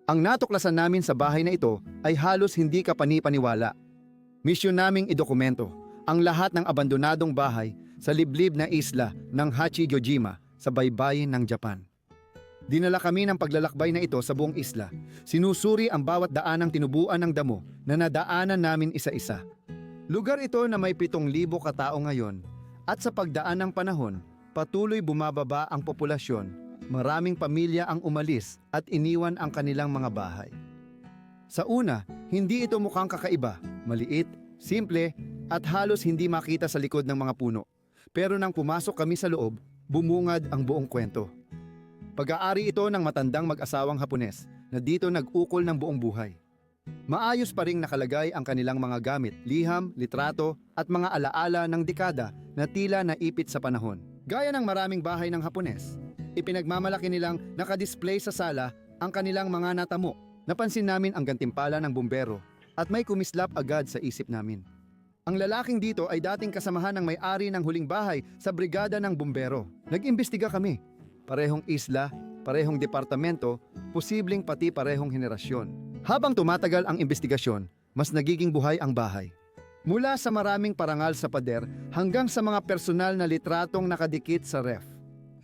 Ang natuklasan namin sa bahay na ito ay halos hindi kapani-paniwala. Misyon naming idokumento ang lahat ng abandonadong bahay sa liblib na isla ng Hachijojima sa baybayin ng Japan. Dinala kami ng paglalakbay na ito sa buong isla. Sinusuri ang bawat daanang tinubuan ng damo na nadaanan namin isa-isa. Lugar ito na may 7,000 katao ngayon at sa pagdaan ng panahon, patuloy bumababa ang populasyon. Maraming pamilya ang umalis at iniwan ang kanilang mga bahay. Sa una, hindi ito mukhang kakaiba, maliit, simple, at halos hindi makita sa likod ng mga puno. Pero nang pumasok kami sa loob, bumungad ang buong kwento. Pag-aari ito ng matandang mag-asawang Hapones na dito nag-ukol ng buong buhay. Maayos pa ring nakalagay ang kanilang mga gamit, liham, litrato at mga alaala ng dekada na tila naipit sa panahon. Gaya ng maraming bahay ng Hapones, ipinagmamalaki nilang nakadisplay sa sala ang kanilang mga natamo. Napansin namin ang gantimpala ng bumbero at may kumislap agad sa isip namin. Ang lalaking dito ay dating kasamahan ng may-ari ng huling bahay sa brigada ng bumbero. Nag-imbestiga kami. Parehong isla, parehong departamento, posibleng pati parehong henerasyon. Habang tumatagal ang investigasyon, mas nagiging buhay ang bahay. Mula sa maraming parangal sa pader hanggang sa mga personal na litratong nakadikit sa ref.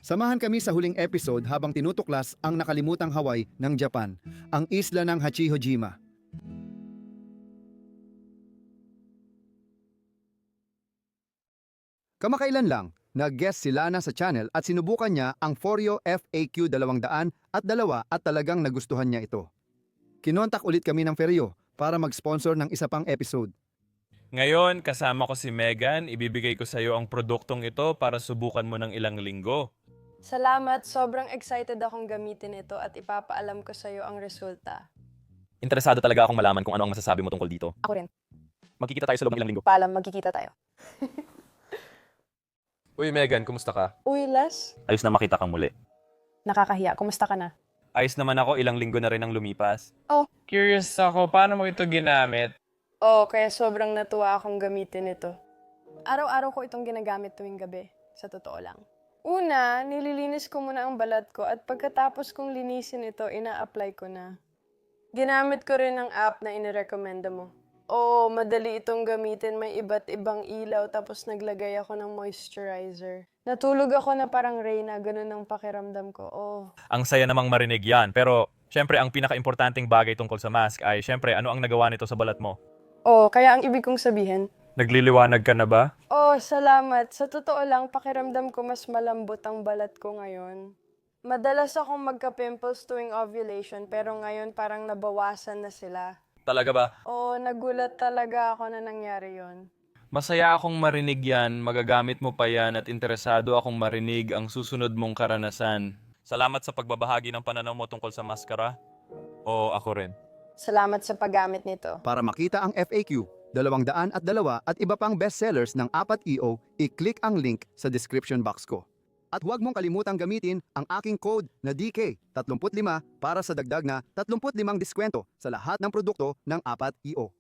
Samahan kami sa huling episode habang tinutuklas ang nakalimutang Hawaii ng Japan, ang isla ng Hachijojima. Kamakailan lang, nag-guest si Lana sa channel at sinubukan niya ang Foreo FAQ 202 at talagang nagustuhan niya ito. Kinontak ulit kami ng Foreo para mag-sponsor ng isa pang episode. Ngayon, kasama ko si Megan, ibibigay ko sa iyo ang produktong ito para subukan mo ng ilang linggo. Salamat, sobrang excited akong gamitin ito at ipapaalam ko sa iyo ang resulta. Interesado talaga akong malaman kung ano ang masasabi mo tungkol dito. Ako rin. Magkikita tayo sa loob ng ilang linggo. Paalam, magkikita tayo. Uy Megan, kumusta ka? Uy, Les. Ayos na makita kang muli. Nakakahiya. Kumusta ka na? Ayos naman ako, ilang linggo na rin ang lumipas. Curious ako, paano mo ito ginamit? Kaya sobrang natuwa akong gamitin ito. Araw-araw ko itong ginagamit tuwing gabi, sa totoo lang. Una, nililinis ko muna ang balat ko at pagkatapos kong linisin ito, ina-apply ko na. Ginamit ko rin ang app na inirekomenda mo. Madali itong gamitin. May iba't ibang ilaw tapos naglagay ako ng moisturizer. Natulog ako na parang Reyna, ganun ang pakiramdam ko. Ang saya namang marinig yan, pero syempre ang pinaka-importanting bagay tungkol sa mask ay syempre ano ang nagawa nito sa balat mo? Kaya ang ibig kong sabihin, Nagliliwanag ka na ba? salamat. Sa totoo lang, pakiramdam ko mas malambot ang balat ko ngayon. Madalas akong magka-pimples tuwing ovulation, pero ngayon parang nabawasan na sila. Talaga ba? Nagulat talaga ako na nangyari yon. Masaya akong marinig yan, magagamit mo pa yan at interesado akong marinig ang susunod mong karanasan. Salamat sa pagbabahagi ng pananaw mo tungkol sa maskara. Ako rin. Salamat sa paggamit nito. Para makita ang FAQ, 202 at iba pang bestsellers ng 4EO, i-click ang link sa description box ko. At huwag mong kalimutang gamitin ang aking code na DK35 para sa dagdag na 35 diskwento sa lahat ng produkto ng 4EO.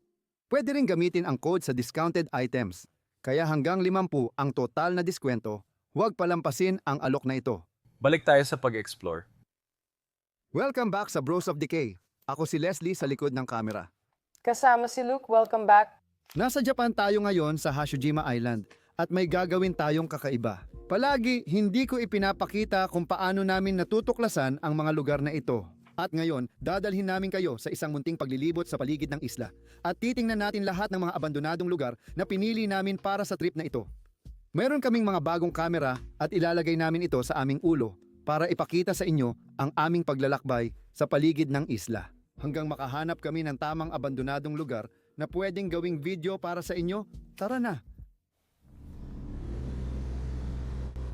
Pwede rin gamitin ang code sa discounted items. Kaya hanggang 50 ang total na diskwento, huwag palampasin ang alok na ito. Balik tayo sa pag-explore. Welcome back sa Bros of Decay. Ako si Leslie sa likod ng kamera. Kasama si Luke, welcome back. Nasa Japan tayo ngayon sa Hachijojima Island at may gagawin tayong kakaiba. Palagi hindi ko ipinapakita kung paano namin natutuklasan ang mga lugar na ito. At ngayon, dadalhin namin kayo sa isang munting paglilibot sa paligid ng isla at titingnan natin lahat ng mga abandonadong lugar na pinili namin para sa trip na ito. Meron kaming mga bagong kamera at ilalagay namin ito sa aming ulo para ipakita sa inyo ang aming paglalakbay sa paligid ng isla. Hanggang makahanap kami ng tamang abandonadong lugar na pwedeng gawing video para sa inyo, tara na!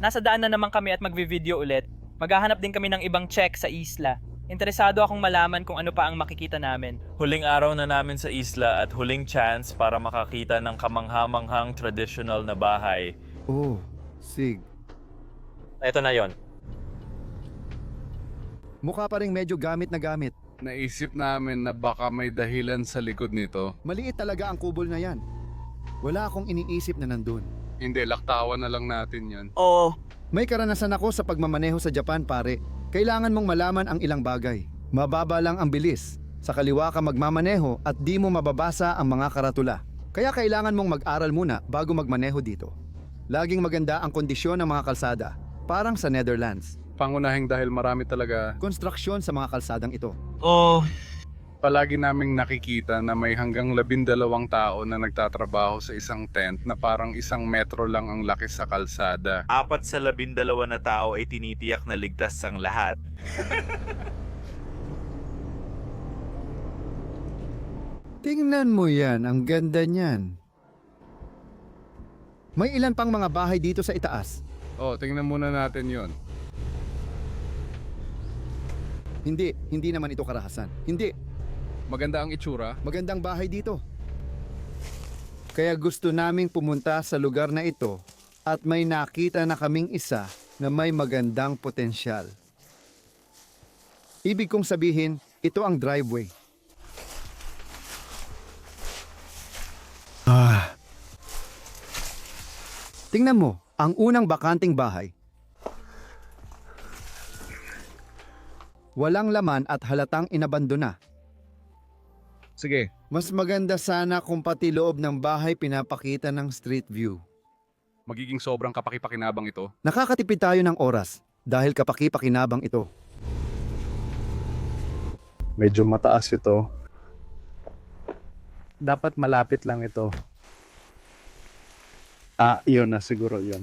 Nasa daan na naman kami at magvi-video ulit. Maghahanap din kami ng ibang check sa isla. Interesado akong malaman kung ano pa ang makikita namin. Huling araw na namin sa isla at huling chance para makakita ng kamanghamanghang traditional na bahay. Sig. Ito na yon. Mukha pa ring medyo gamit na gamit. Naisip namin na baka may dahilan sa likod nito. Maliit talaga ang kubol na yan. Wala akong iniisip na nandun. Hindi, laktawan na lang natin yan. May karanasan ako sa pagmamaneho sa Japan, pare. Kailangan mong malaman ang ilang bagay. Mababa lang ang bilis. Sa kaliwa ka magmamaneho at di mo mababasa ang mga karatula. Kaya kailangan mong mag-aral muna bago magmaneho dito. Laging maganda ang kondisyon ng mga kalsada, parang sa Netherlands. Pangunahing dahil marami talaga, Konstruksyon sa mga kalsadang ito. Oh, palagi naming nakikita na may hanggang 12 tao na nagtatrabaho sa isang tent na parang 1 metro lang ang laki sa kalsada. 4 sa 12 na tao ay tinitiyak na ligtas ang lahat. Tingnan mo yan, ang ganda niyan. May ilan pang mga bahay dito sa itaas. Oh, tingnan muna natin yon. Hindi naman ito karahasan. Hindi, Maganda ang itsura. magandang bahay dito. Kaya gusto naming pumunta sa lugar na ito at may nakita na kaming isa na may magandang potensyal. Ibig kong sabihin, ito ang driveway. Tingnan mo, ang unang bakanting bahay. Walang laman at halatang inabandona. Sige, Mas maganda sana kung pati loob ng bahay pinapakita ng street view. magiging sobrang kapaki-pakinabang ito. Nakakatipid tayo ng oras dahil kapaki-pakinabang ito. Medyo mataas ito. Dapat malapit lang ito. Yun na siguro yun.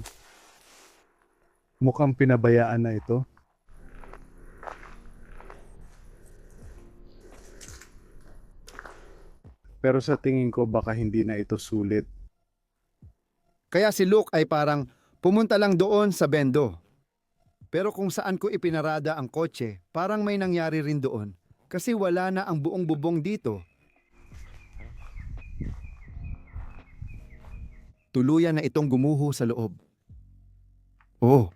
Mukhang pinabayaan na ito. Pero sa tingin ko baka hindi na ito sulit. Kaya si Luke ay parang pumunta lang doon sa bendo. Pero kung saan ko ipinarada ang kotse, parang may nangyari rin doon. Kasi wala na ang buong bubong dito. Tuluyan na itong gumuho sa loob. Oh.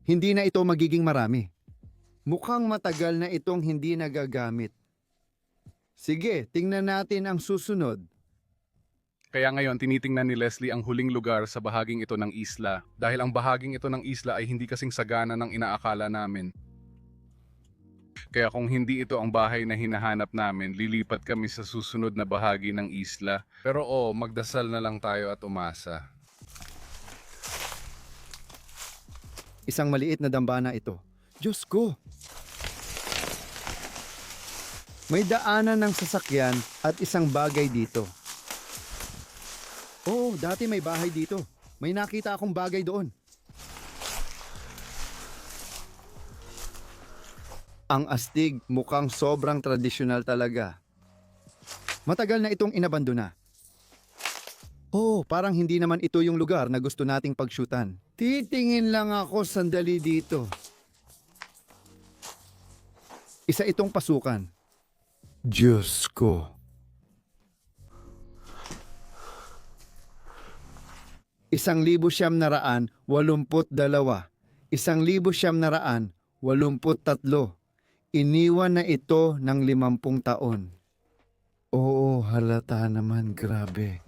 Hindi na ito magiging marami. Mukhang matagal na itong hindi nagagamit. Sige, tingnan natin ang susunod. Kaya ngayon tinitingnan ni Leslie ang huling lugar sa bahaging ito ng isla. Dahil ang bahaging ito ng isla ay hindi kasing sagana ng inaakala namin. Kaya kung hindi ito ang bahay na hinahanap namin, lilipat kami sa susunod na bahagi ng isla. Pero magdasal na lang tayo at umasa. Isang maliit na dambana ito. Diyos ko! May daanan ng sasakyan at isang bagay dito. Oo, dati may bahay dito. May nakita akong bagay doon. Ang astig mukhang sobrang tradisyonal talaga. Matagal na itong inabandona. Oh, parang hindi naman ito yung lugar na gusto nating pagsyutan. Titingin lang ako sandali dito. Isa itong pasukan. Diyos ko. Isang 1,982. 1,983. Iniwan na ito ng 50 taon. Oo, halata naman, grabe.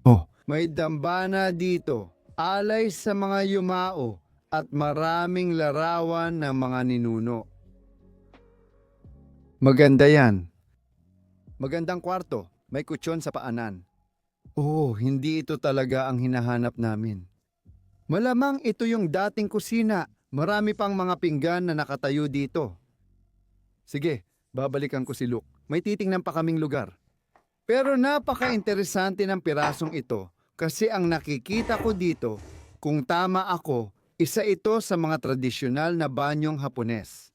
Oh, may dambana dito. Alay sa mga yumao at maraming larawan ng mga ninuno. Maganda yan. Magandang kwarto. May kutsyon sa paanan. Oh, hindi ito talaga ang hinahanap namin. Malamang ito yung dating kusina. Marami pang mga pinggan na nakatayo dito. Sige, babalikan ko si Luke. May titingnan pa kaming lugar. Pero napaka-interesante ng pirasong ito kasi ang nakikita ko dito, kung tama ako, isa ito sa mga tradisyonal na banyong Hapones.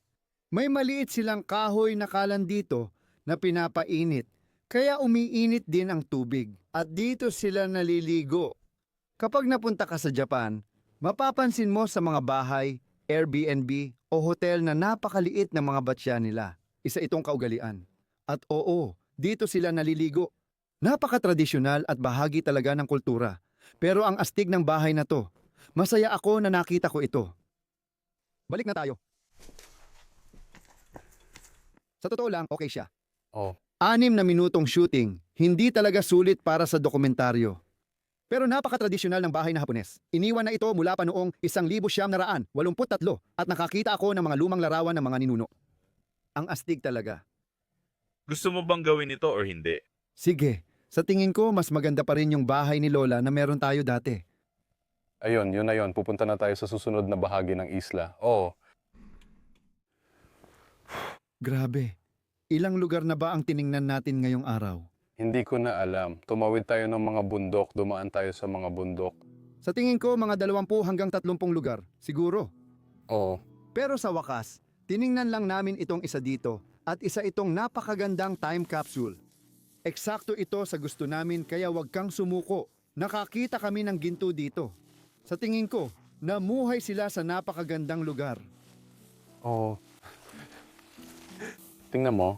May maliit silang kahoy na kalan dito na pinapainit, kaya umiinit din ang tubig at dito sila naliligo. Kapag napunta ka sa Japan, mapapansin mo sa mga bahay, Airbnb o hotel na napakaliit na mga batya nila. Isa itong kaugalian. At oo, dito sila naliligo. Napaka-tradisyonal at bahagi talaga ng kultura. Pero ang astig ng bahay na to, masaya ako na nakita ko ito. Balik na tayo. Sa totoo lang, okay siya. Oh. 6 na minutong shooting, hindi talaga sulit para sa dokumentaryo. Pero napaka-tradisyonal ng bahay na Hapones. Iniwan na ito mula pa noong 1983 at nakakita ako ng mga lumang larawan ng mga ninuno. Ang astig talaga. Gusto mo bang gawin ito or hindi? Sige, sa tingin ko mas maganda pa rin yung bahay ni Lola na meron tayo dati. Ayun, yun na yun. Pupunta na tayo sa susunod na bahagi ng isla. Oo, Grabe. Ilang lugar na ba ang tiningnan natin ngayong araw? hindi ko na alam. Tumawid tayo ng mga bundok, dumaan tayo sa mga bundok. Sa tingin ko mga 20 hanggang 30 lugar, siguro. Oo, Pero sa wakas, tiningnan lang namin itong isa dito at isa itong napakagandang time capsule. Eksakto ito sa gusto namin kaya wag kang sumuko. Nakakita kami ng ginto dito. Sa tingin ko, namuhay sila sa napakagandang lugar. oo. Tingnan mo.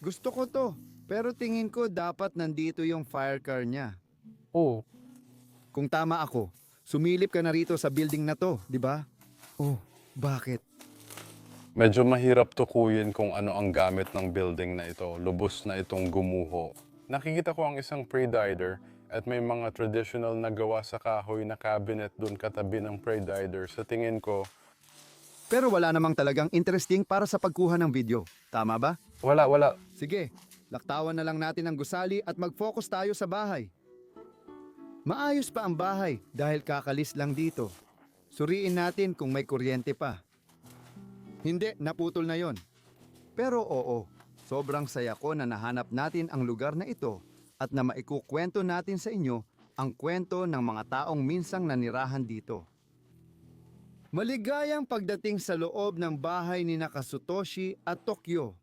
Gusto ko to, pero tingin ko dapat nandito yung firecar niya. Oo, Kung tama ako, sumilip ka na rito sa building na to, di ba? Oh, bakit? medyo mahirap tukuyin kung ano ang gamit ng building na ito. Lubos na itong gumuho. Nakikita ko ang isang pre-dider at may mga traditional na gawa sa kahoy na cabinet doon katabi ng pre-dider. Sa tingin ko, Pero wala namang talagang interesting para sa pagkuha ng video. Tama ba? wala. Sige, laktawan na lang natin ang gusali at mag-focus tayo sa bahay. Maayos pa ang bahay dahil kakalis lang dito. Suriin natin kung may kuryente pa. Hindi, naputol na yon. Pero oo, sobrang saya ko na nahanap natin ang lugar na ito at na maikukwento natin sa inyo ang kwento ng mga taong minsang nanirahan dito. Maligayang pagdating sa loob ng bahay ni Nakasutoshi at Tokyo.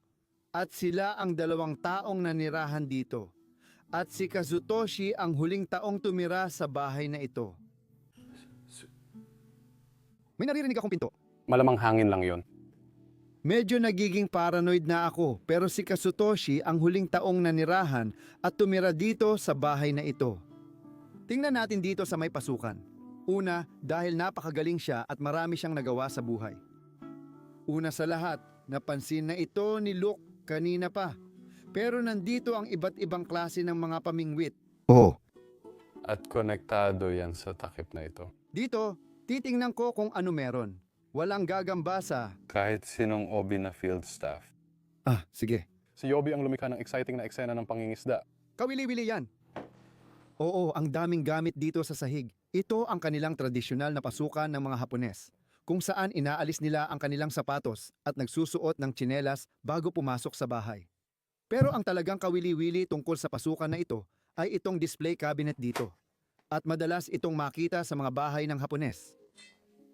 At sila ang dalawang taong nanirahan dito. At si Kazutoshi ang huling taong tumira sa bahay na ito. May naririnig akong pinto. Malamang hangin lang yon. Medyo nagiging paranoid na ako pero si Kazutoshi ang huling taong nanirahan at tumira dito sa bahay na ito. Tingnan natin dito sa may pasukan. Una, dahil napakagaling siya at marami siyang nagawa sa buhay. Una sa lahat, napansin na ito ni Luke kanina pa. Pero nandito ang iba't ibang klase ng mga pamingwit. Oh. At konektado yan sa takip na ito. Dito, titingnan ko kung ano meron. Walang gagamba sa... Kahit sinong Obi na field staff. Ah, sige. Si Yobi ang lumikha ng exciting na eksena ng pangingisda. Kawili-wili yan. Oo, ang daming gamit dito sa sahig. Ito ang kanilang tradisyonal na pasukan ng mga Hapones, kung saan inaalis nila ang kanilang sapatos at nagsusuot ng tsinelas bago pumasok sa bahay. Pero ang talagang kawili-wili tungkol sa pasukan na ito ay itong display cabinet dito. At madalas itong makita sa mga bahay ng Hapones.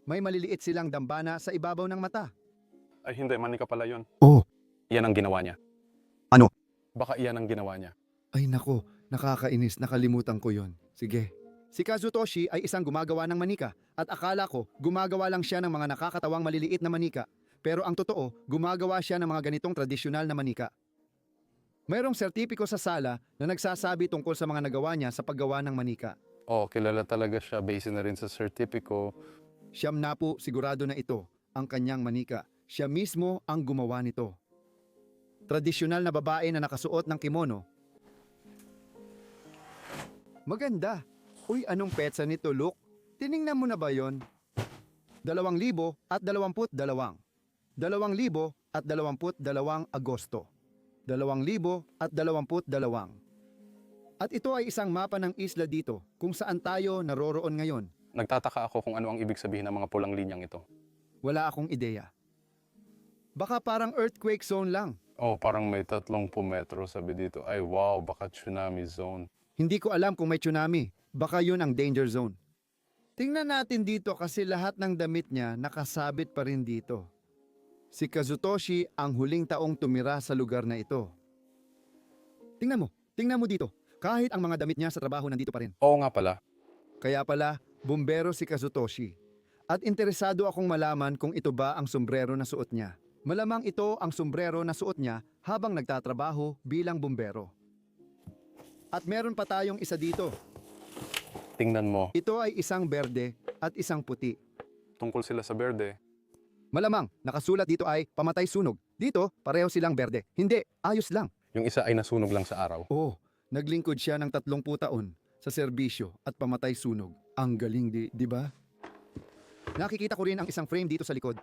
May maliliit silang dambana sa ibabaw ng mata. Ay hindi, manika pala yun. Oh. Iyan ang ginawa niya. Ano? Baka iyan ang ginawa niya. Ay nako, nakakainis, nakalimutan ko yon. Sige. Si Kazutoshi ay isang gumagawa ng manika at akala ko gumagawa lang siya ng mga nakakatawang maliliit na manika. Pero ang totoo, gumagawa siya ng mga ganitong tradisyonal na manika. Mayroong sertipiko sa sala na nagsasabi tungkol sa mga nagawa niya sa paggawa ng manika. Oh, kilala talaga siya. Base na rin sa sertipiko. Siyam na po sigurado na ito ang kanyang manika. Siya mismo ang gumawa nito. Tradisyonal na babae na nakasuot ng kimono. Maganda. Uy, anong petsa nito, Luke? Tiningnan mo na ba yon? 2,022. 2,022 Agosto. 2,022. At ito ay isang mapa ng isla dito kung saan tayo naroroon ngayon. Nagtataka ako kung ano ang ibig sabihin ng mga pulang linyang ito. Wala akong ideya. Baka parang earthquake zone lang. Oh, parang may 30 metro sabi dito. Ay wow, baka tsunami zone. Hindi ko alam kung may tsunami. Baka yun ang danger zone. Tingnan natin dito kasi lahat ng damit niya nakasabit pa rin dito. Si Kazutoshi ang huling taong tumira sa lugar na ito. Tingnan mo dito. Kahit ang mga damit niya sa trabaho nandito pa rin. Oo nga pala. Kaya pala, bumbero si Kazutoshi. At interesado akong malaman kung ito ba ang sombrero na suot niya. Malamang ito ang sombrero na suot niya habang nagtatrabaho bilang bumbero. At meron pa tayong isa dito. Tingnan mo. Ito ay isang berde at isang puti. Tungkol sila sa berde. Malamang, nakasulat dito ay pamatay sunog. Dito, pareho silang berde. Hindi, ayos lang. Yung isa ay nasunog lang sa araw. Oo, naglingkod siya ng 30 taon. sa serbisyo at pamatay sunog. Ang galing di ba? Nakikita ko rin ang isang frame dito sa likod.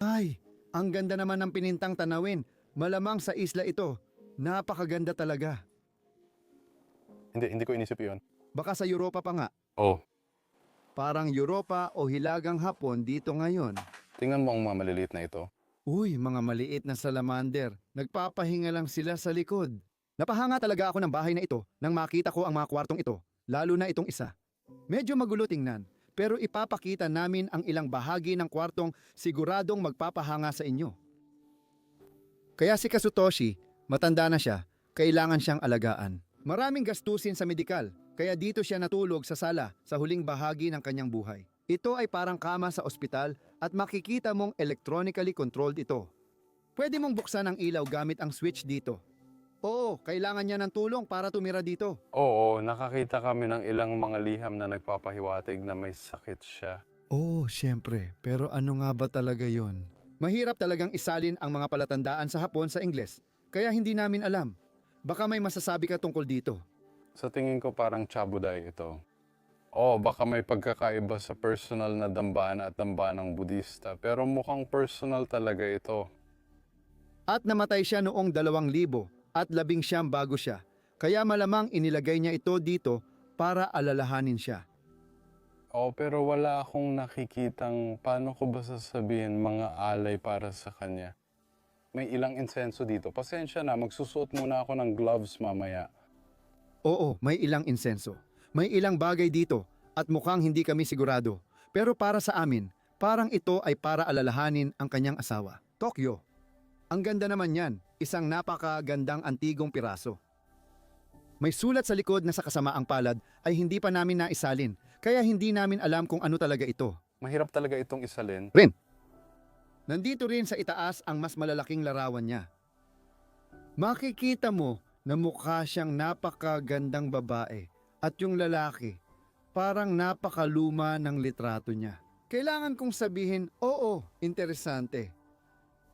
Ay, ang ganda naman ng pinintang tanawin. Malamang sa isla ito. Napakaganda talaga. Hindi ko inisip yun. Baka sa Europa pa nga. Oh, Parang Europa o Hilagang Hapon dito ngayon. tingnan mo ang mga maliliit na ito. Uy, mga maliit na salamander. Nagpapahinga lang sila sa likod. Napahanga talaga ako ng bahay na ito nang makita ko ang mga kwartong ito, lalo na itong isa. Medyo magulo tingnan, pero ipapakita namin ang ilang bahagi ng kwartong siguradong magpapahanga sa inyo. Kaya si Kazutoshi, matanda na siya, kailangan siyang alagaan. Maraming gastusin sa medikal, kaya dito siya natulog sa sala sa huling bahagi ng kanyang buhay. Ito ay parang kama sa ospital at makikita mong electronically controlled ito. Pwede mong buksan ang ilaw gamit ang switch dito. Oo, kailangan niya ng tulong para tumira dito. Oo, nakakita kami ng ilang mga liham na nagpapahiwatig na may sakit siya. Oo, syempre. Pero ano nga ba talaga yon? Mahirap talagang isalin ang mga palatandaan sa Hapon sa Ingles, kaya hindi namin alam. Baka may masasabi ka tungkol dito. Sa tingin ko parang chabuday ito. Oo, baka may pagkakaiba sa personal na dambana at dambanang Budista, pero mukhang personal talaga ito. At namatay siya noong 2000 at 11 bago siya, kaya malamang inilagay niya ito dito para alalahanin siya. Oo, pero wala akong nakikitang paano ko ba sasabihin mga alay para sa kanya. May ilang insenso dito. Pasensya na, magsusuot muna ako ng gloves mamaya. Oo, may ilang insenso. May ilang bagay dito at mukhang hindi kami sigurado. Pero para sa amin, parang ito ay para alalahanin ang kanyang asawa. Tokyo. Ang ganda naman yan, isang napakagandang antigong piraso. May sulat sa likod na sa kasamaang palad ay hindi pa namin naisalin, kaya hindi namin alam kung ano talaga ito. Mahirap talaga itong isalin. Nandito rin sa itaas ang mas malalaking larawan niya. Makikita mo na mukha siyang napakagandang babae at yung lalaki parang napakaluma ng litrato niya. Kailangan kong sabihin, oo, interesante.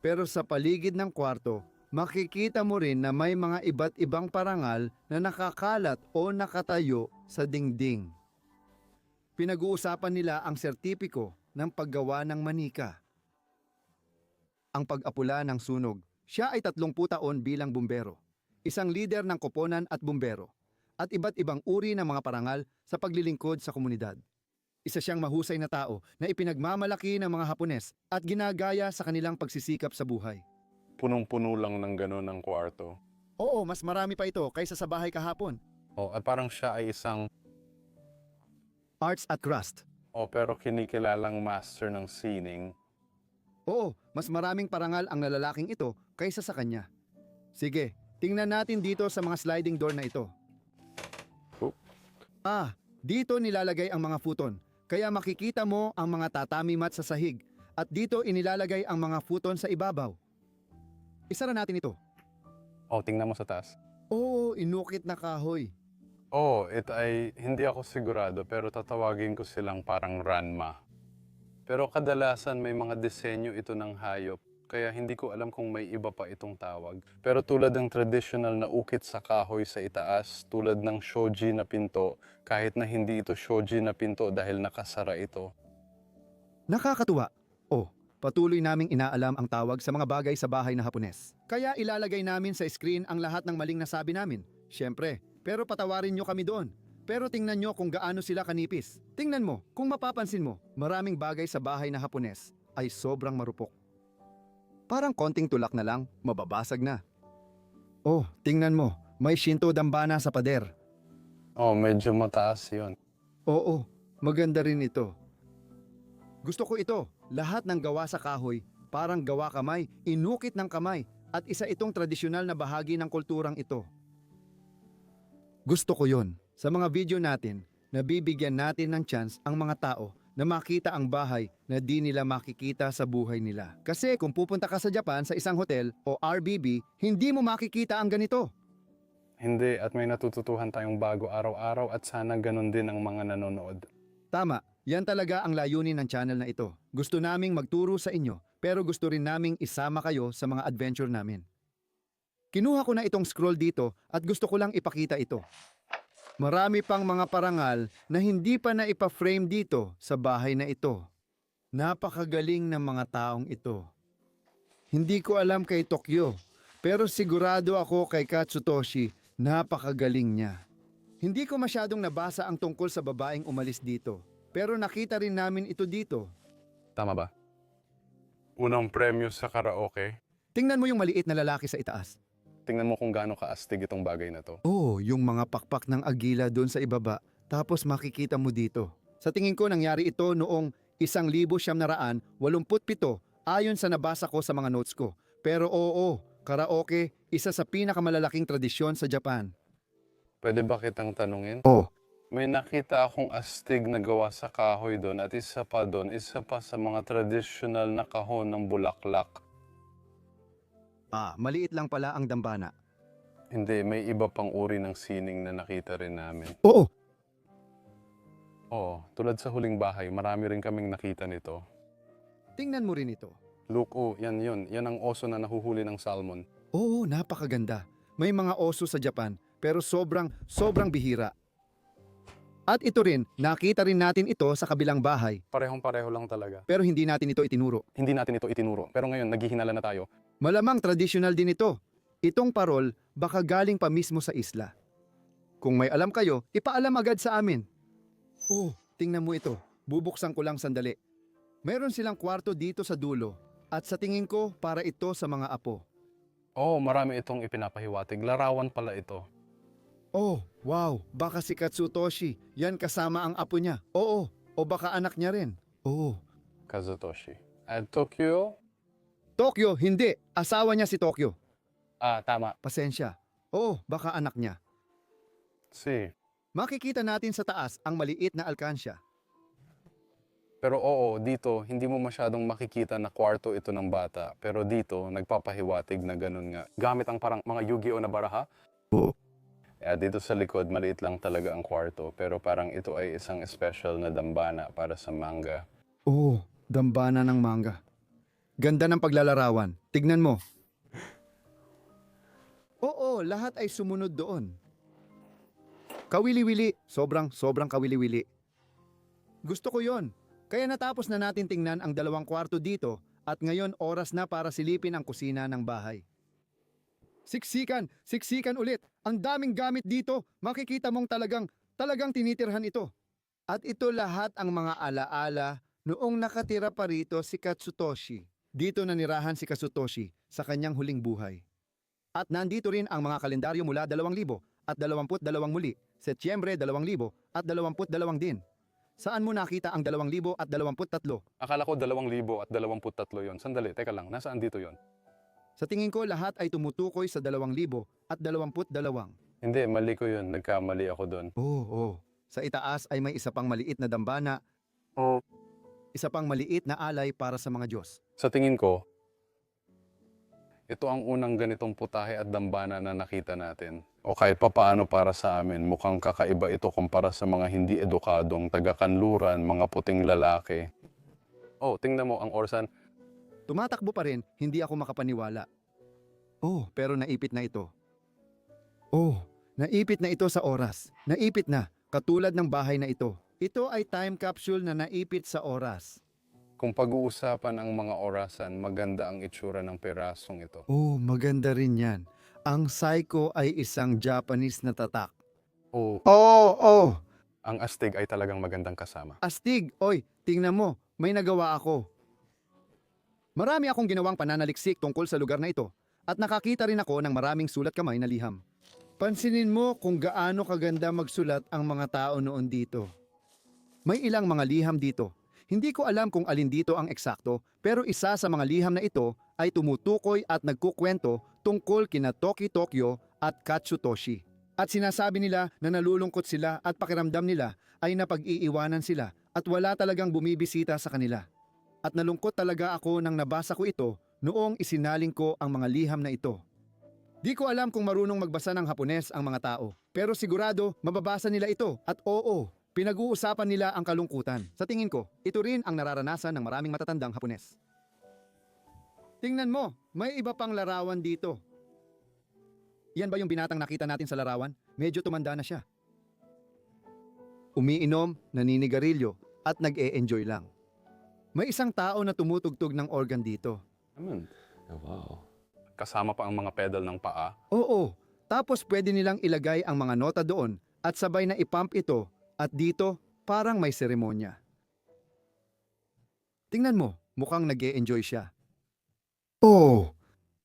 Pero sa paligid ng kwarto, makikita mo rin na may mga iba't ibang parangal na nakakalat o nakatayo sa dingding. Pinag-uusapan nila ang sertipiko ng paggawa ng manika. Ang pag-apula ng sunog. Siya ay 30 taon bilang bumbero, isang lider ng koponan at bumbero, at iba't ibang uri ng mga parangal sa paglilingkod sa komunidad. Isa siyang mahusay na tao na ipinagmamalaki ng mga Hapones at ginagaya sa kanilang pagsisikap sa buhay. Punong-puno lang ng gano'n ng kwarto. Oo, mas marami pa ito kaysa sa bahay kahapon. Oh, at parang siya ay isang, Arts at crust. pero kinikilalang master ng sining. Oo, mas maraming parangal ang lalaking ito kaysa sa kanya. Sige, tingnan natin dito sa mga sliding door na ito. Dito nilalagay ang mga futon, kaya makikita mo ang mga tatami mat sa sahig at dito inilalagay ang mga futon sa ibabaw. Isara natin ito. Oh, tingnan mo sa taas. Oo, inukit na kahoy. Oh, ito ay hindi ako sigurado pero tatawagin ko silang parang ranma. Pero kadalasan may mga disenyo ito ng hayop, kaya hindi ko alam kung may iba pa itong tawag. Pero tulad ng traditional na ukit sa kahoy sa itaas, tulad ng shoji na pinto, kahit na hindi ito shoji na pinto dahil nakasara ito. Nakakatuwa. Patuloy naming inaalam ang tawag sa mga bagay sa bahay na Hapones. Kaya ilalagay namin sa screen ang lahat ng maling nasabi namin. Siyempre, pero patawarin nyo kami doon. Pero tingnan nyo kung gaano sila kanipis. Tingnan mo, kung mapapansin mo, maraming bagay sa bahay na Hapones ay sobrang marupok. Parang konting tulak na lang, mababasag na. Tingnan mo, may Shinto dambana sa pader. Oh, medyo mataas yun. Oo, maganda rin ito. Gusto ko ito, lahat ng gawa sa kahoy, parang gawa kamay, inukit ng kamay, at isa itong tradisyonal na bahagi ng kulturang ito. Gusto ko yon. Sa mga video natin, nabibigyan natin ng chance ang mga tao na makita ang bahay na di nila makikita sa buhay nila. Kasi kung pupunta ka sa Japan sa isang hotel o RBB, hindi mo makikita ang ganito. Hindi, at may natututuhan tayong bago araw-araw at sana ganun din ang mga nanonood. Tama, yan talaga ang layunin ng channel na ito. Gusto naming magturo sa inyo, pero gusto rin naming isama kayo sa mga adventure namin. Kinuha ko na itong scroll dito at gusto ko lang ipakita ito. Marami pang mga parangal na hindi pa na ipa-frame dito sa bahay na ito. Napakagaling ng mga taong ito. Hindi ko alam kay Tokyo, pero sigurado ako kay Katsutoshi, napakagaling niya. Hindi ko masyadong nabasa ang tungkol sa babaeng umalis dito, pero nakita rin namin ito dito. Tama ba? Unang premyo sa karaoke. Tingnan mo yung maliit na lalaki sa itaas. Tingnan mo kung gaano kaastig itong bagay na to. Oo, yung mga pakpak ng agila doon sa ibaba, tapos makikita mo dito. Sa tingin ko nangyari ito noong 1987 ayon sa nabasa ko sa mga notes ko. Pero oo, karaoke, isa sa pinakamalalaking tradisyon sa Japan. Pwede ba kitang tanungin? Oh. May nakita akong astig na gawa sa kahoy doon at isa pa doon, isa pa sa mga traditional na kahon ng bulaklak. Maliit lang pala ang dambana. Hindi, may iba pang uri ng sining na nakita rin namin. Oo, Oo, tulad sa huling bahay, marami rin kaming nakita nito. tingnan mo rin ito. Look, yan yun. Yan ang oso na nahuhuli ng salmon. Oo, napakaganda. May mga oso sa Japan, pero sobrang bihira. At ito rin, nakita rin natin ito sa kabilang bahay, Parehong-pareho lang talaga. pero hindi natin ito itinuro. Hindi natin ito itinuro. Pero ngayon, naghihinala na tayo. Malamang tradisyonal din ito. Itong parol, baka galing pa mismo sa isla. Kung may alam kayo, ipaalam agad sa amin. Oh, tingnan mo ito. Bubuksan ko lang sandali. Meron silang kwarto dito sa dulo. At sa tingin ko, para ito sa mga apo. Oo, marami itong ipinapahiwatig. Larawan pala ito. Oh, wow, baka si Katsutoshi. Yan kasama ang apo niya. Oo, o baka anak niya rin. Oo. Kazutoshi. At Tokyo? Tokyo, hindi. Asawa niya si Tokyo. Tama. Pasensya. Oo, baka anak niya. Si. Makikita natin sa taas ang maliit na alkansya. Pero oo, dito, hindi mo masyadong makikita na kwarto ito ng bata. Pero dito, nagpapahiwatig na ganun nga. Gamit ang parang mga Yu-Gi-Oh na baraha. Oo. Dito sa likod, maliit lang talaga ang kwarto. Pero parang ito ay isang special na dambana para sa manga. Oo, dambana ng manga. Ganda ng paglalarawan. Tignan mo. Oo, lahat ay sumunod doon. Kawili-wili. Sobrang kawili-wili. Gusto ko yon. Kaya natapos na natin tingnan ang 2 kwarto dito at ngayon oras na para silipin ang kusina ng bahay. Siksikan ulit. Ang daming gamit dito. Makikita mong talagang tinitirhan ito. At ito lahat ang mga alaala noong nakatira pa rito si Katsutoshi. Dito nanirahan si Katsutoshi sa kanyang huling buhay. At nandito rin ang mga kalendaryo mula 2000 at 22 muli, Setyembre 2000 at 22 din. Saan mo nakita ang 2023? Akala ko 2023 yon. Sandali, teka lang. Nasaan dito yon? Sa tingin ko lahat ay tumutukoy sa 2022. Hindi, mali ko yun. Nagkamali ako doon. Oo. Sa itaas ay may isa pang maliit na dambana, Oh. isa pang maliit na alay para sa mga Diyos. Sa tingin ko, ito ang unang ganitong putahe at dambana na nakita natin. O kahit papaano para sa amin, mukhang kakaiba ito kumpara sa mga hindi edukadong taga-kanluran, mga puting lalaki. Oh, tingnan mo ang orsan. Tumatakbo pa rin, hindi ako makapaniwala. Oh, pero naipit na ito. Oh, naipit na ito sa oras. Naipit na, katulad ng bahay na ito. Ito ay time capsule na naipit sa oras. Kung pag-uusapan ang mga orasan, maganda ang itsura ng perasong ito. Oh, maganda rin yan. Ang Psycho ay isang Japanese na tatak. Oh, Oh. ang astig ay talagang magandang kasama. Astig, oy, tingnan mo, may nagawa ako. Marami akong ginawang pananaliksik tungkol sa lugar na ito at nakakita rin ako ng maraming sulat kamay na liham. Pansinin mo kung gaano kaganda magsulat ang mga tao noon dito. May ilang mga liham dito. Hindi ko alam kung alin dito ang eksakto, pero isa sa mga liham na ito ay tumutukoy at nagkukwento tungkol kina Tokyo at Katsutoshi. At sinasabi nila na nalulungkot sila at pakiramdam nila ay napag-iiwanan sila at wala talagang bumibisita sa kanila. At nalungkot talaga ako nang nabasa ko ito noong isinaling ko ang mga liham na ito. Di ko alam kung marunong magbasa ng Hapones ang mga tao, pero sigurado mababasa nila ito at oo, pinag-uusapan nila ang kalungkutan. Sa tingin ko, ito rin ang nararanasan ng maraming matatandang Hapones. Tingnan mo, may iba pang larawan dito. Yan ba yung binatang nakita natin sa larawan? Medyo tumanda na siya. umiinom, naninigarilyo, at nag-e-enjoy lang. May isang tao na tumutugtog ng organ dito. Wow. Kasama pa ang mga pedal ng paa. Oo, tapos pwede nilang ilagay ang mga nota doon at sabay na ipump ito at dito parang may seremonya. Tingnan mo, mukhang nag-e-enjoy siya. Oh,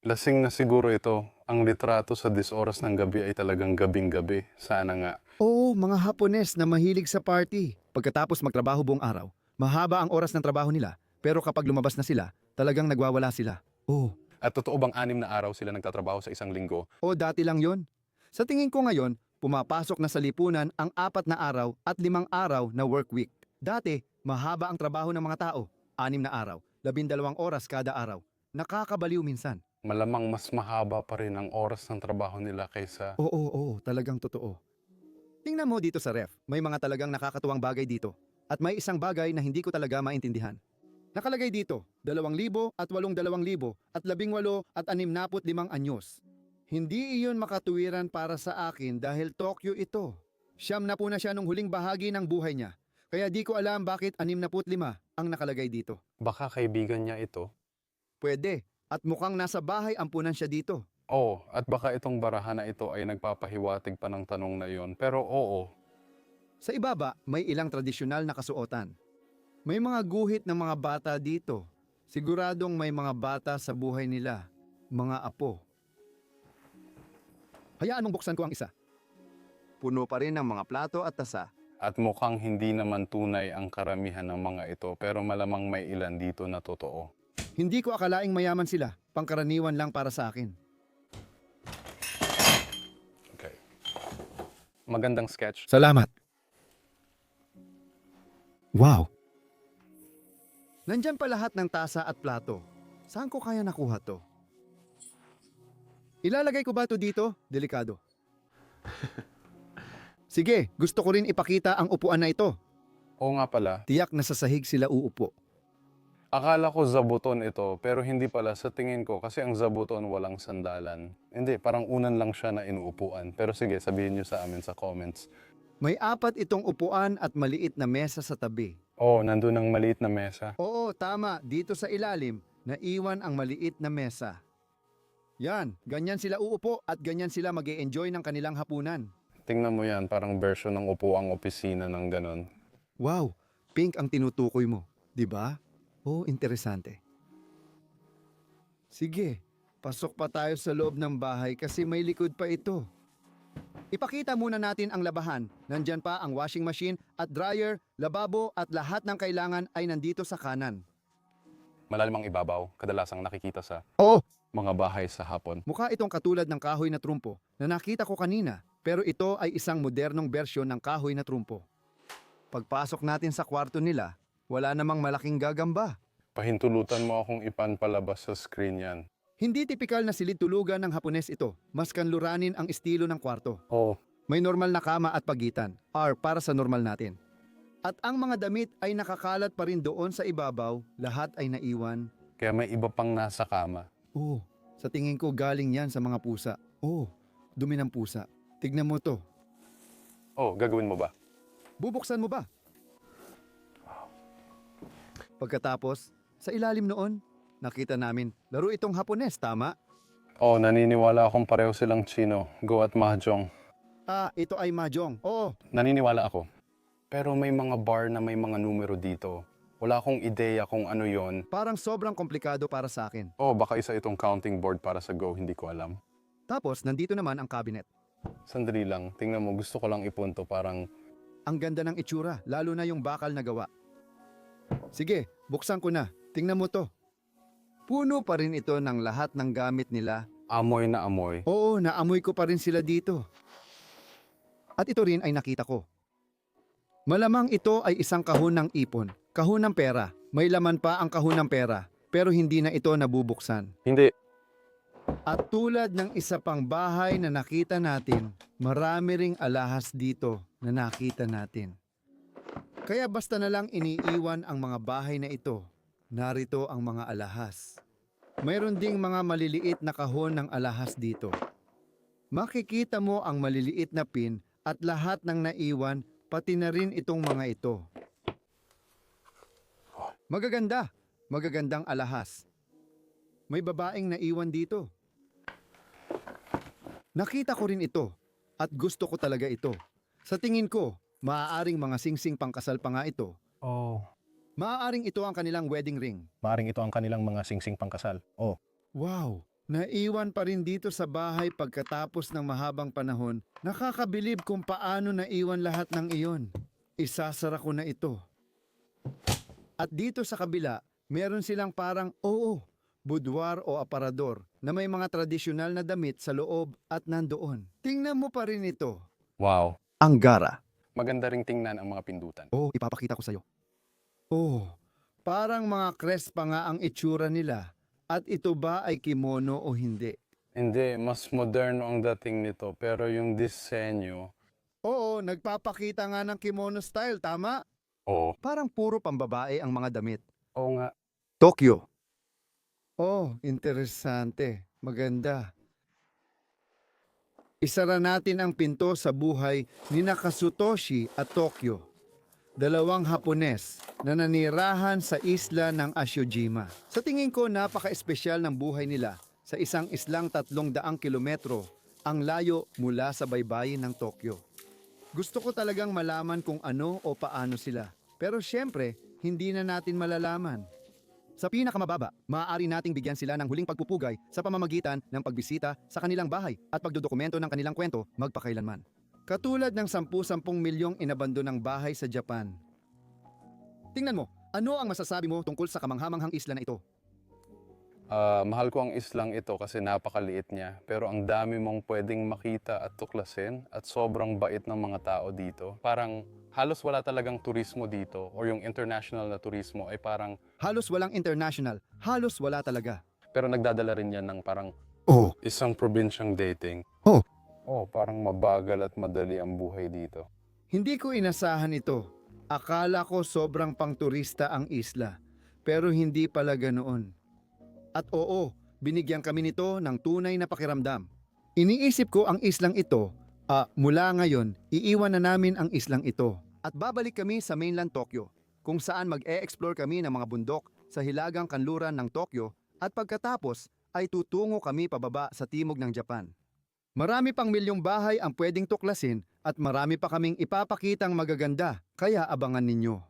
Lasing na siguro ito. Ang litrato sa 10 oras ng gabi ay talagang gabing-gabi. Sana nga. oo, mga Hapones na mahilig sa party. Pagkatapos magtrabaho buong araw, mahaba ang oras ng trabaho nila, pero kapag lumabas na sila, talagang nagwawala sila. Oh, At totoo bang 6 na araw sila nagtatrabaho sa isang linggo? o dati lang yon. Sa tingin ko ngayon, pumapasok na sa lipunan ang 4 na araw at 5 araw na work week. Dati, mahaba ang trabaho ng mga tao. 6 na araw, 12 oras kada araw. Nakakabaliw minsan. Malamang mas mahaba pa rin ang oras ng trabaho nila kaysa... Oo, talagang totoo. Tingnan mo dito sa ref, may mga talagang nakakatuwang bagay dito. At may isang bagay na hindi ko talaga maintindihan. Nakalagay dito, 2,000 at 8,200 at 18 at 65 anyos. Hindi iyon makatuwiran para sa akin dahil Tokyo ito. Siyam na po na siya nung huling bahagi ng buhay niya. Kaya di ko alam bakit 65 ang nakalagay dito. Baka kaibigan niya ito. Pwede, at mukhang nasa bahay ampunan siya dito. Oo, at baka itong barahan na ito ay nagpapahiwatig pa ng tanong na iyon. Pero oo, Sa ibaba, may ilang tradisyonal na kasuotan. May mga guhit ng mga bata dito. Siguradong may mga bata sa buhay nila, mga apo. Hayaan mong buksan ko ang isa. Puno pa rin ng mga plato at tasa. at mukhang hindi naman tunay ang karamihan ng mga ito. Pero malamang may ilan dito na totoo. Hindi ko akalaing mayaman sila, pangkaraniwan lang para sa akin. Okay. Magandang sketch. Salamat. Wow! Nandyan pa lahat ng tasa at plato. Saan ko kaya nakuha to? Ilalagay ko ba to dito? Delikado. Sige, gusto ko rin ipakita ang upuan na ito. Oo nga pala, Tiyak na sa sahig sila uupo. akala ko zabuton ito, pero hindi pala sa tingin ko kasi ang zabuton walang sandalan. Hindi, parang unan lang siya na inuupuan. Pero sige, sabihin nyo sa amin sa comments. May 4 itong upuan at maliit na mesa sa tabi. Oh, nandun ang maliit na mesa. Oo, tama. Dito sa ilalim, naiwan ang maliit na mesa. Yan, ganyan sila uupo at ganyan sila mag-e-enjoy ng kanilang hapunan. Tingnan mo yan, parang version ng upuang opisina ng ganon. Wow, pink ang tinutukoy mo, di ba? Oh, interesante. Sige, pasok pa tayo sa loob ng bahay kasi may likod pa ito. Ipakita muna natin ang labahan. Nandyan pa ang washing machine at dryer, lababo at lahat ng kailangan ay nandito sa kanan. Malalim ang ibabaw, kadalasang nakikita sa Oo, mga bahay sa hapon. mukha itong katulad ng kahoy na trumpo na nakita ko kanina, pero ito ay isang modernong bersyon ng kahoy na trumpo. Pagpasok natin sa kwarto nila, wala namang malaking gagamba. Pahintulutan mo akong ipanpalabas sa screen yan. Hindi tipikal na silid tulugan ng Hapones ito, mas kanluranin ang estilo ng kwarto. Oh, May normal na kama at pagitan, R para sa normal natin. At ang mga damit ay nakakalat pa rin doon sa ibabaw, lahat ay naiwan. kaya may iba pang nasa kama. Oh, sa tingin ko galing yan sa mga pusa. Oh, dumi ng pusa. Tignan mo to. Oh, gagawin mo ba? Bubuksan mo ba? Pagkatapos, sa ilalim noon, nakita namin, laro itong Hapones, tama? Oh, naniniwala akong pareho silang Chino. Go at Mahjong. Ah, ito ay mahjong. Oo, Naniniwala ako. Pero may mga bar na may mga numero dito. Wala akong ideya kung ano yon. parang sobrang komplikado para sa akin. Oh, baka isa itong counting board para sa Go, hindi ko alam. Tapos, nandito naman ang cabinet. Sandali lang, tingnan mo, gusto ko lang ipunto parang... Ang ganda ng itsura, lalo na yung bakal na gawa. Sige, buksan ko na. Tingnan mo to. Puno pa rin ito ng lahat ng gamit nila. Amoy na amoy. Oo, naamoy ko pa rin sila dito. At ito rin ay nakita ko. Malamang ito ay isang kahon ng ipon. Kahon ng pera. May laman pa ang kahon ng pera. Pero hindi na ito nabubuksan. Hindi. At tulad ng isa pang bahay na nakita natin, marami ring alahas dito na nakita natin. Kaya basta na lang iniiwan ang mga bahay na ito. Narito ang mga alahas. Mayroon ding mga maliliit na kahon ng alahas dito. Makikita mo ang maliliit na pin at lahat ng naiwan pati na rin itong mga ito. Magaganda, magagandang alahas. May babaeng naiwan dito. Nakita ko rin ito at gusto ko talaga ito. Sa tingin ko, maaaring mga singsing pangkasal pa nga ito. Oh, Maaaring ito ang kanilang wedding ring. maaring ito ang kanilang mga singsing pangkasal. Oh, Wow! Naiwan pa rin dito sa bahay pagkatapos ng mahabang panahon. Nakakabilib kung paano naiwan lahat ng iyon. Isasara ko na ito. At dito sa kabila, meron silang parang, boudoir o aparador na may mga tradisyonal na damit sa loob at nandoon. Tingnan mo pa rin ito. Wow. Ang gara. Maganda ring tingnan ang mga pindutan. Ipapakita ko sa'yo. Parang mga crest pa nga ang itsura nila. At ito ba ay kimono o hindi? Hindi, mas moderno ang dating nito, pero yung disenyo, Oo, nagpapakita nga ng kimono style, tama? oo. Parang puro pambabae ang mga damit. Oo nga. Tokyo. Interesante. Maganda. Isara natin ang pinto sa buhay ni Nakasutoshi at Tokyo. Dalawang Hapones na nanirahan sa isla ng Ashojima. Sa tingin ko, napaka-espesyal ng buhay nila sa isang islang 300 kilometro ang layo mula sa baybayin ng Tokyo. Gusto ko talagang malaman kung ano o paano sila. Pero syempre, hindi na natin malalaman. Sa pinakamababa, maaari nating bigyan sila ng huling pagpupugay sa pamamagitan ng pagbisita sa kanilang bahay at pagdodokumento ng kanilang kwento magpakailanman. Katulad ng 10-10 milyong inabandonang bahay sa Japan. Tingnan mo, ano ang masasabi mo tungkol sa kamanghamanghang isla na ito? Mahal ko ang islang ito kasi napakaliit niya. Pero ang dami mong pwedeng makita at tuklasin at sobrang bait ng mga tao dito. Parang halos wala talagang turismo dito or yung international na turismo ay parang Halos walang international, halos wala talaga. pero nagdadala rin yan ng parang isang probinsyang dating. Parang mabagal at madali ang buhay dito. Hindi ko inasahan ito. Akala ko sobrang pangturista ang isla, pero hindi pala ganoon. At binigyan kami nito ng tunay na pakiramdam. Iniisip ko ang islang ito, mula ngayon, iiwan na namin ang islang ito. At babalik kami sa mainland Tokyo, kung saan mag-e-explore kami ng mga bundok sa hilagang kanluran ng Tokyo at pagkatapos ay tutungo kami pababa sa timog ng Japan. Marami pang milyong bahay ang pwedeng tuklasin at marami pa kaming ipapakitang magaganda, kaya abangan ninyo.